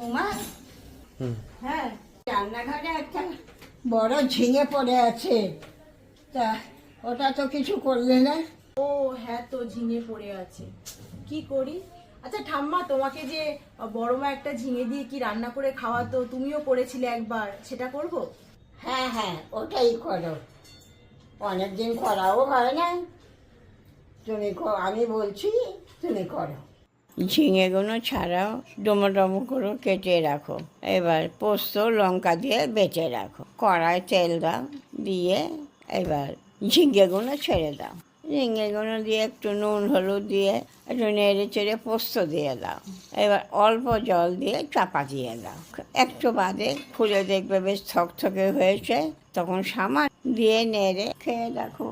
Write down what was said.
ওমা, হ্যাঁ, রান্নাঘরে একটা বড় ঝিঙে পড়ে আছে, তা ওটা তো কিছু করলে না। ও হ্যাঁ, তো ঝিঙে পড়ে আছে, কি করি? আচ্ছা ঠাম্মা, তোমাকে যে বড় মা একটা ঝিঙে দিয়ে কি রান্না করে খাওয়াতো, তুমিও করেছিলে একবার, সেটা করব? হ্যাঁ হ্যাঁ, ওটাই করো। অনেকদিন করাও হয় না, আমি বলছি তুমি করো। ঝিঙেগুলো ছাড়াও ডুমো ডুমো করে কেটে রাখো। এবার পোস্ত লঙ্কা দিয়ে বেটে রাখো। কড়ায় তেল দাও, দিয়ে এবার ঝিঙেগুলো ছেড়ে দাও। ঝিঙেগুলো দিয়ে একটু নুন হলুদ দিয়ে একটু নেড়ে চেড়ে পোস্ত দিয়ে দাও। এবার অল্প জল দিয়ে চাপা দিয়ে দাও। একটু বাদে খুলে দেখবে বেশ থকথকে হয়েছে, তখন সামান্য দিয়ে নেড়ে খেয়ে দেখো।